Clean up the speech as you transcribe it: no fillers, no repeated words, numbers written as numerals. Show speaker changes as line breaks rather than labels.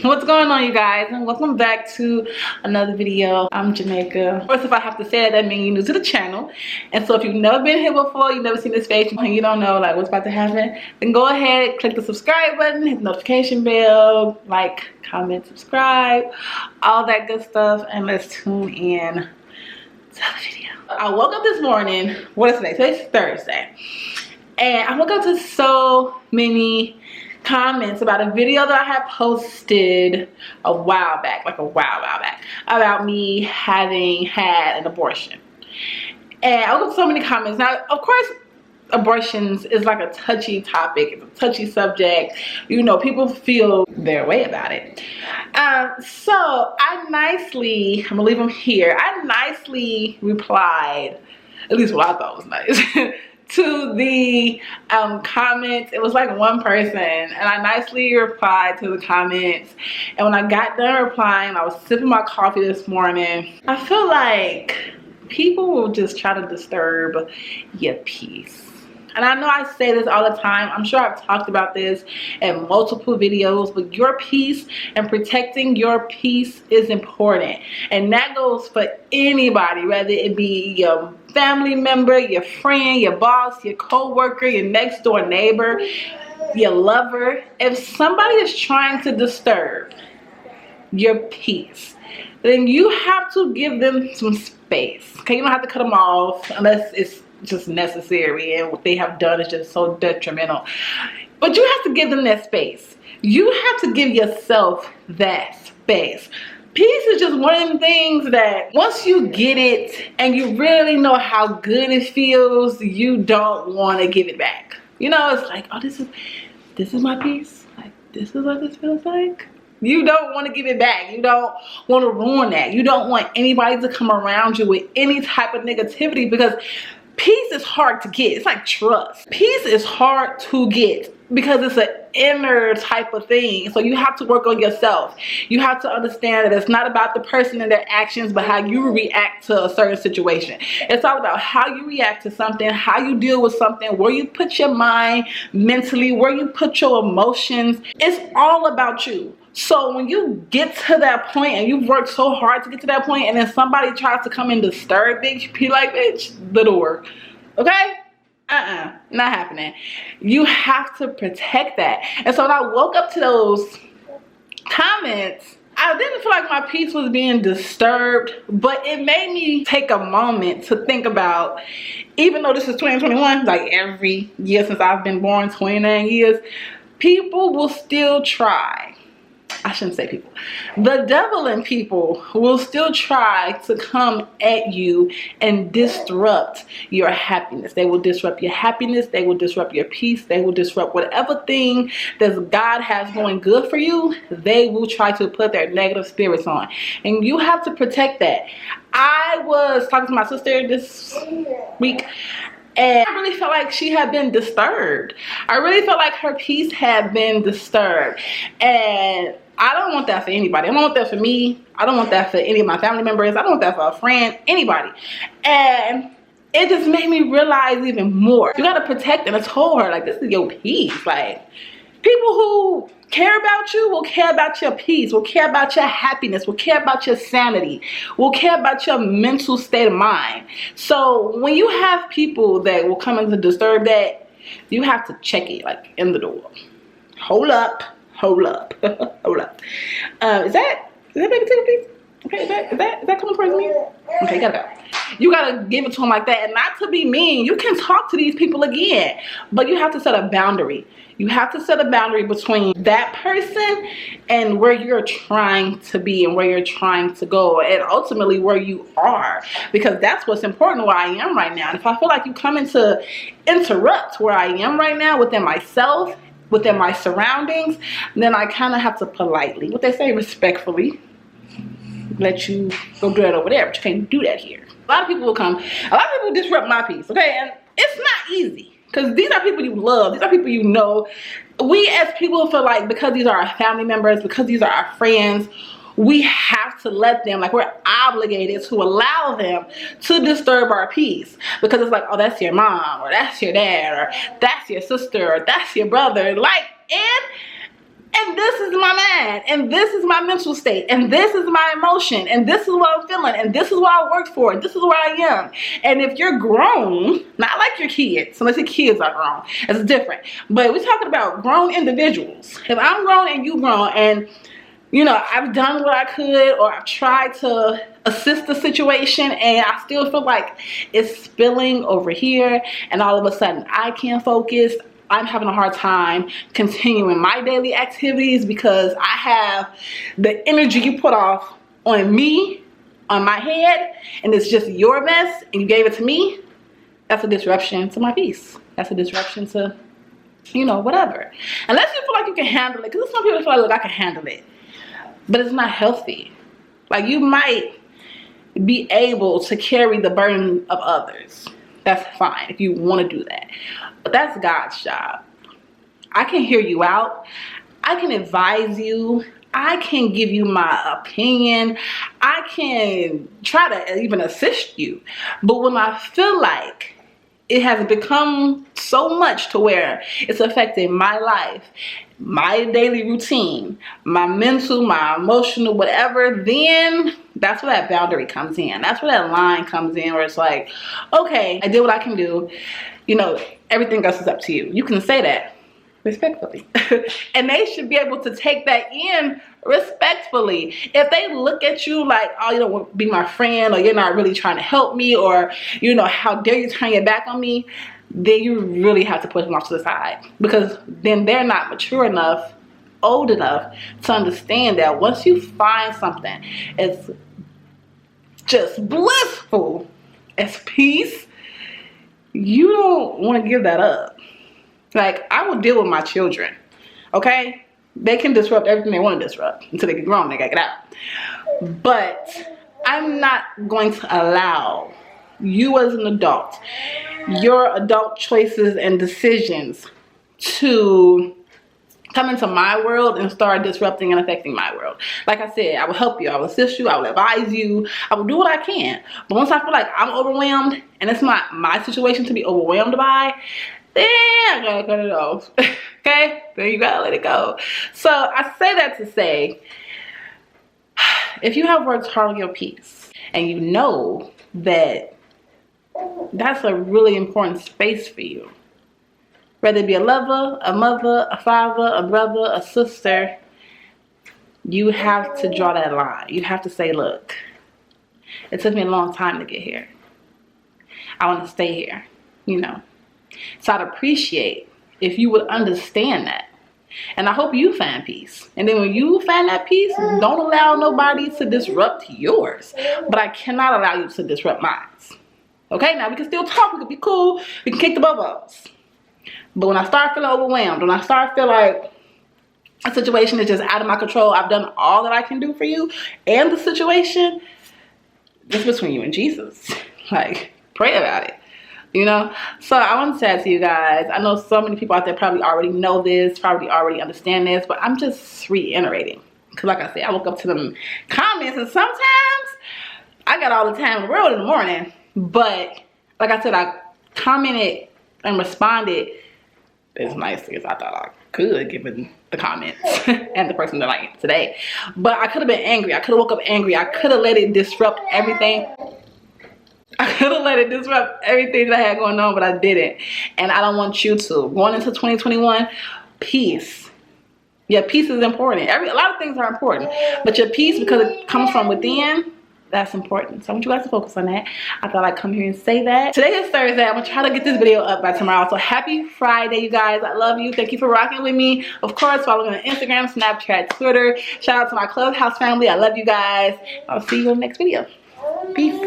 What's going on, you guys, and welcome back to another video. I'm Jamaica. First, if I have to say that means you're new to the channel, and so if you've never been here before, you've never seen this face, and you don't know like what's about to happen, then go ahead, click the subscribe button, hit the notification bell, like, comment, subscribe, all that good stuff, and let's tune in to the video. I woke up this morning. What is today? Today's Thursday, and I woke up to so many comments about a video that I had posted a while back, about me having had an abortion. And I got so many comments. Now, of course, abortions is like a touchy topic. It's a touchy subject. You know, people feel their way about it. So I nicely, I'm gonna leave them here. I nicely replied, at least what I thought was nice, to the comments. It was like one person, and I nicely replied to the comments. And when I got done replying, I was sipping my coffee this morning. I feel like people will just try to disturb your peace. And I know I say this all the time. I'm sure I've talked about this in multiple videos, but your peace and protecting your peace is important. And that goes for anybody, whether it be your family member, your friend, your boss, your co-worker, your next door neighbor, your lover. If somebody is trying to disturb your peace, then you have to give them some space. Okay, you don't have to cut them off unless it's just necessary and what they have done is just so detrimental. But you have to give them that space. You have to give yourself that space. Peace is just one of them things that once you get it and you really know how good it feels, you don't want to give it back. You know, it's like, oh, this is my peace. Like, this is what this feels like. You don't want to give it back. You don't want to ruin that. You don't want anybody to come around you with any type of negativity, because peace is hard to get. It's like trust. Peace is hard to get because it's an inner type of thing. So you have to work on yourself. You have to understand that it's not about the person and their actions, but how you react to a certain situation. It's all about how you react to something, how you deal with something, where you put your mind mentally, where you put your emotions. It's all about you. So when you get to that point and you've worked so hard to get to that point, and then somebody tries to come and disturb it, you be like, bitch, the door. Okay? Not happening. You have to protect that. And so when I woke up to those comments, I didn't feel like my peace was being disturbed, but it made me take a moment to think about, even though this is 2021, like every year since I've been born, 29 years, people will still try. I shouldn't say people. The devil and people will still try to come at you and disrupt your happiness. They will disrupt your happiness. They will disrupt your peace. They will disrupt whatever thing that God has going good for you. They will try to put their negative spirits on. And you have to protect that. I was talking to my sister this week, and I really felt like she had been disturbed. I really felt like her peace had been disturbed. And I don't want that for anybody. I don't want that for me. I don't want that for any of my family members. I don't want that for a friend, anybody. And it just made me realize even more. You gotta protect, and I told her, like, this is your peace. Like, people who care about you will care about your peace, will care about your happiness, will care about your sanity, will care about your mental state of mind. So when you have people that will come in to disturb that, you have to check it, like, in the door. Hold up. Hold up. Hold up. Is that baby tickle, please? Okay, is that coming towards me? Okay, you gotta go. You gotta give it to them like that, and not to be mean. You can talk to these people again, but you have to set a boundary. You have to set a boundary between that person and where you're trying to be and where you're trying to go, and ultimately where you are, because that's what's important where I am right now. And if I feel like you come in to interrupt where I am right now within myself, within my surroundings, then I kind of have to politely, what they say, respectfully, let you go do that over there, but you can't do that here. A lot of people will come, a lot of people will disrupt my peace, okay? And it's not easy, because these are people you love, these are people you know. We as people feel like because these are our family members, because these are our friends, we have to let them, like, we're obligated to allow them to disturb our peace, because it's like, oh, that's your mom, or that's your dad, or that's your sister, or that's your brother. Like, and And this is my mind, and this is my mental state, and this is my emotion, and this is what I'm feeling, and this is what I worked for, this is where I am. And if you're grown, not like your kids, unless your kids are grown, it's different. But we're talking about grown individuals. If I'm grown and you grown, and you know, I've done what I could, or I've tried to assist the situation, and I still feel like it's spilling over here, and all of a sudden I can't focus. I'm having a hard time continuing my daily activities because I have the energy you put off on me, on my head, and it's just your mess, and you gave it to me. That's a disruption to my peace. That's a disruption to, you know, whatever. Unless you feel like you can handle it, because some people feel like, look, I can handle it. But it's not healthy. Like, you might be able to carry the burden of others. That's fine if you want to do that. But that's God's job. I can hear you out. I can advise you. I can give you my opinion. I can try to even assist you. But when I feel like it has become so much to where it's affecting my life, my daily routine, my mental, my emotional, whatever, then that's where that boundary comes in. That's where that line comes in, where it's like, okay, I did what I can do. You know, everything else is up to you. You can say that respectfully. And they should be able to take that in respectfully. If they look at you like, oh, you don't want to be my friend, or you're not really trying to help me, or, you know, how dare you turn your back on me, then you really have to push them off to the side, because then they're not mature enough, old enough to understand that once you find something, it's just blissful, it's peace, you don't want to give that up. Like, I will deal with my children, okay? They can disrupt everything they want to disrupt until they get grown, they gotta get out. But I'm not going to allow you as an adult, your adult choices and decisions, to come into my world and start disrupting and affecting my world. Like I said, I will help you, I will assist you, I will advise you, I will do what I can. But once I feel like I'm overwhelmed and it's not my situation to be overwhelmed by, then I gotta cut it off. Okay? Then you gotta let it go. So I say that to say, if you have worked hard on your peace and you know that that's a really important space for you, whether it be a lover, a mother, a father, a brother, a sister, you have to draw that line. You have to say, look, it took me a long time to get here. I want to stay here, you know. So I'd appreciate if you would understand that. And I hope you find peace. And then when you find that peace, don't allow nobody to disrupt yours. But I cannot allow you to disrupt mine. Okay, now we can still talk, we can be cool, we can kick the bubbles. But when I start feeling overwhelmed, when I start feeling like a situation is just out of my control, I've done all that I can do for you and the situation, it's between you and Jesus. Like, pray about it, you know? So I want to say that to you guys. I know so many people out there probably already know this, probably already understand this, but I'm just reiterating. Because like I said, I woke up to them comments, and sometimes I got all the time in the world in the morning. But like I said, I commented and responded as nicely as I thought I could, given the comments and the person that I am today. But I could have been angry. I could have woke up angry. I could have let it disrupt everything. I could have let it disrupt everything that I had going on, but I didn't. And I don't want you to. Going into 2021, peace. Yeah, peace is important. A lot of things are important. But your peace, because it comes from within, that's important. So I want you guys to focus on that. I thought I'd come here and say that. Today is Thursday. I'm going to try to get this video up by tomorrow. So happy Friday, you guys. I love you. Thank you for rocking with me. Of course, follow me on Instagram, Snapchat, Twitter. Shout out to my Clubhouse family. I love you guys. I'll see you in the next video. Peace.